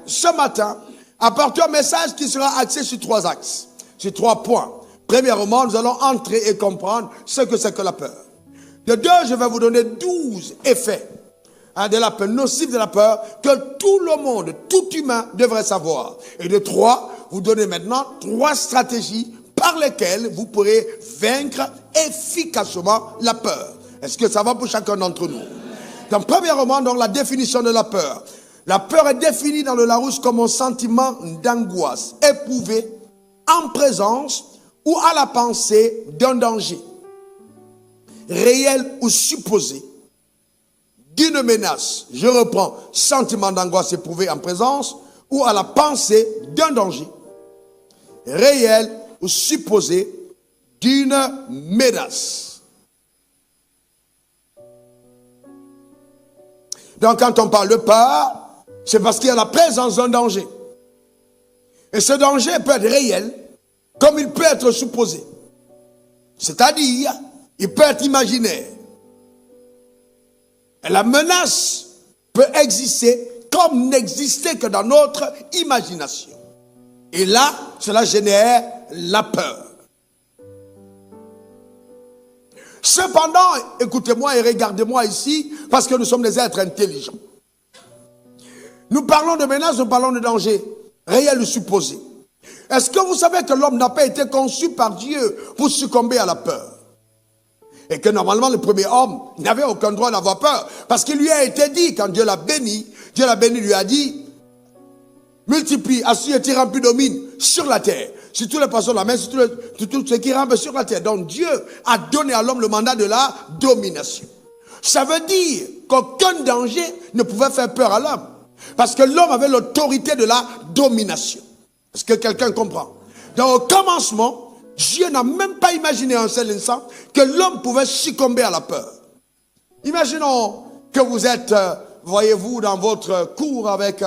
ce matin, apporter un message qui sera axé sur 3 axes, sur 3 points. Premièrement, nous allons entrer et comprendre ce que c'est que la peur. De 2, je vais vous donner 12 effets de la peur, nocifs de la peur, que tout le monde, tout humain devrait savoir. Et de 3, vous donner maintenant 3 stratégies par lesquelles vous pourrez vaincre efficacement la peur. Est-ce que ça va pour chacun d'entre nous? Donc, premièrement, dans la définition de la peur. La peur est définie dans le Larousse comme un sentiment d'angoisse éprouvé en présence ou à la pensée d'un danger, réel ou supposé, d'une menace. Je reprends, sentiment d'angoisse éprouvé en présence ou à la pensée d'un danger, réel ou supposé, d'une menace. Donc quand on parle de peur, c'est parce qu'il y a la présence d'un danger. Et ce danger peut être réel, comme il peut être supposé. C'est-à-dire, il peut être imaginaire. Et la menace peut exister comme n'exister que dans notre imagination. Et là, cela génère la peur. Cependant, écoutez-moi et regardez-moi ici, parce que nous sommes des êtres intelligents. Nous parlons de menace, nous parlons de danger, réel ou supposé. Est-ce que vous savez que l'homme n'a pas été conçu par Dieu pour succomber à la peur? Et que normalement le premier homme n'avait aucun droit d'avoir peur. Parce qu'il lui a été dit, quand Dieu l'a béni, lui a dit, multiplie, assure et remplis, domine sur la terre. Sur tous les poissons de la mer, sur tout ce qui rampe sur la terre. Donc Dieu a donné à l'homme le mandat de la domination. Ça veut dire qu'aucun danger ne pouvait faire peur à l'homme. Parce que l'homme avait l'autorité de la domination. Est-ce que quelqu'un comprend? Donc au commencement, Dieu n'a même pas imaginé un seul instant que l'homme pouvait succomber à la peur. Imaginons que vous êtes, voyez-vous, dans votre cour avec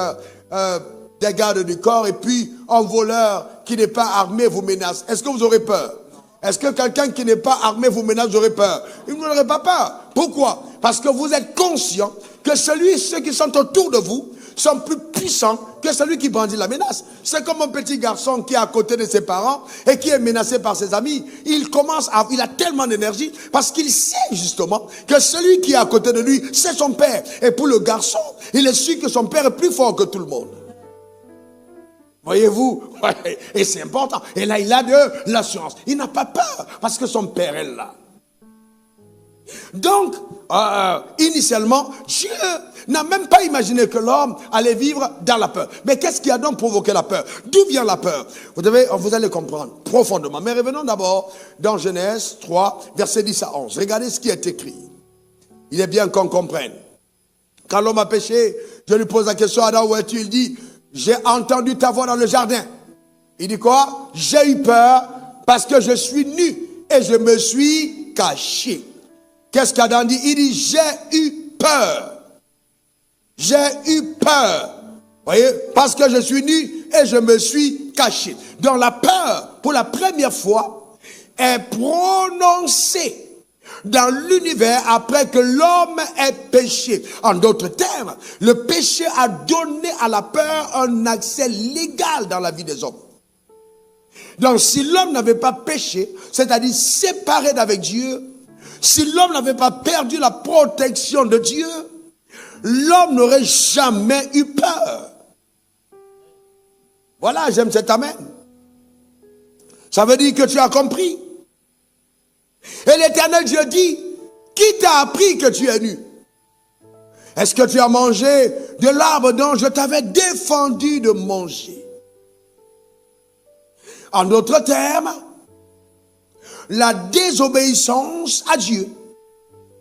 des gardes du corps et puis un voleur qui n'est pas armé vous menace. Est-ce que vous aurez peur? Est-ce que quelqu'un qui n'est pas armé vous menace, vous aurez peur? Vous n'aurez pas peur. Pourquoi? Parce que vous êtes conscient que ceux qui sont autour de vous sont plus puissants que celui qui brandit la menace. C'est comme un petit garçon qui est à côté de ses parents et qui est menacé par ses amis. Il a tellement d'énergie parce qu'il sait justement que celui qui est à côté de lui, c'est son père. Et pour le garçon, il est sûr que son père est plus fort que tout le monde. Voyez-vous? Ouais, et c'est important. Et là, il a de l'assurance. Il n'a pas peur parce que son père est là. Donc, initialement, Dieu n'a même pas imaginé que l'homme allait vivre dans la peur. Mais qu'est-ce qui a donc provoqué la peur? D'où vient la peur? Vous allez comprendre profondément. Mais revenons d'abord dans Genèse 3, versets 10 à 11. Regardez ce qui est écrit. Il est bien qu'on comprenne. Quand l'homme a péché, je lui pose la question, Adam, où es-tu? Il dit, j'ai entendu ta voix dans le jardin. Il dit quoi? J'ai eu peur parce que je suis nu et je me suis caché. Qu'est-ce qu'Adam dit? Il dit, j'ai eu peur. J'ai eu peur. Voyez, parce que je suis nu et je me suis caché. Donc la peur, pour la première fois, est prononcée dans l'univers après que l'homme ait péché. En d'autres termes, le péché a donné à la peur un accès légal dans la vie des hommes. Donc si l'homme n'avait pas péché, c'est-à-dire séparé d'avec Dieu, si l'homme n'avait pas perdu la protection de Dieu, l'homme n'aurait jamais eu peur. Voilà, j'aime cet amen. Ça veut dire que tu as compris. Et l'Éternel Dieu dit, qui t'a appris que tu es nu? Est-ce que tu as mangé de l'arbre dont je t'avais défendu de manger? En d'autres termes, la désobéissance à Dieu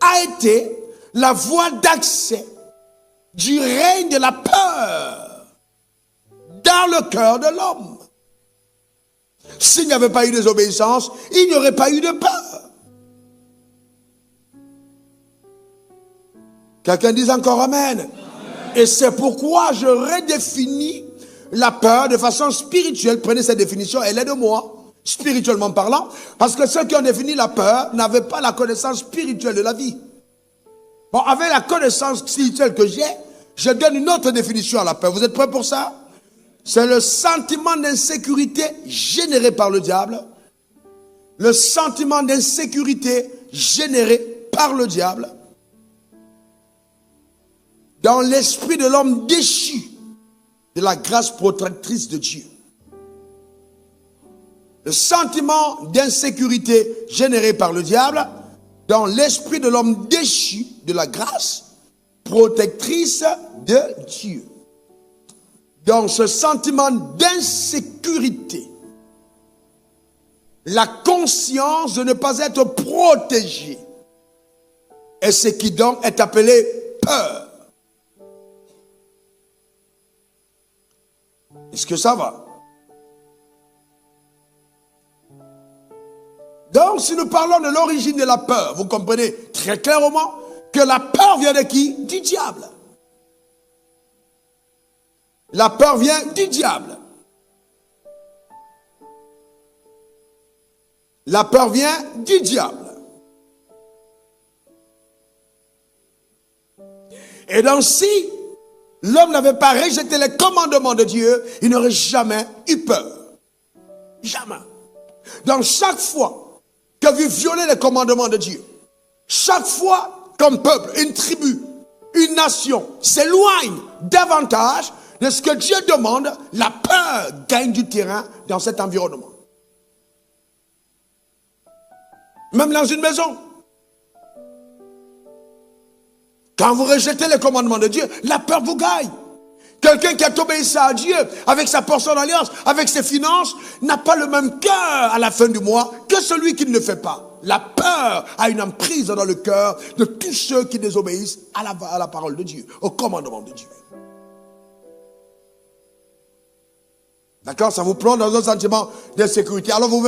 a été la voie d'accès du règne de la peur dans le cœur de l'homme. S'il n'y avait pas eu de désobéissance, il n'y aurait pas eu de peur. Quelqu'un dise encore amen. Amen. Et c'est pourquoi je redéfinis la peur de façon spirituelle. Prenez cette définition, elle est de moi, spirituellement parlant. Parce que ceux qui ont défini la peur n'avaient pas la connaissance spirituelle de la vie. Bon, avec la connaissance spirituelle que j'ai, je donne une autre définition à la peur. Vous êtes prêts pour ça? C'est le sentiment d'insécurité généré par le diable. Le sentiment d'insécurité généré par le diable dans l'esprit de l'homme déchu de la grâce protectrice de Dieu. Le sentiment d'insécurité généré par le diable dans l'esprit de l'homme déchu de la grâce protectrice de Dieu. Dans ce sentiment d'insécurité, la conscience de ne pas être protégé est ce qui donc est appelé peur. Est-ce que ça va? Donc, si nous parlons de l'origine de la peur, vous comprenez très clairement que la peur vient de qui? Du diable. La peur vient du diable. La peur vient du diable. Et donc, si l'homme n'avait pas rejeté les commandements de Dieu, il n'aurait jamais eu peur. Jamais. Donc, chaque fois que vous violez les commandements de Dieu, chaque fois qu'un peuple, une tribu, une nation s'éloigne davantage de ce que Dieu demande, la peur gagne du terrain dans cet environnement. Même dans une maison. Quand vous rejetez les commandements de Dieu, la peur vous gagne. Quelqu'un qui a obéi à Dieu avec sa portion d'alliance, avec ses finances, n'a pas le même cœur à la fin du mois que celui qui ne le fait pas. La peur a une emprise dans le cœur de tous ceux qui désobéissent à la parole de Dieu, au commandement de Dieu. D'accord? Ça vous plonge dans un sentiment d'insécurité. Alors vous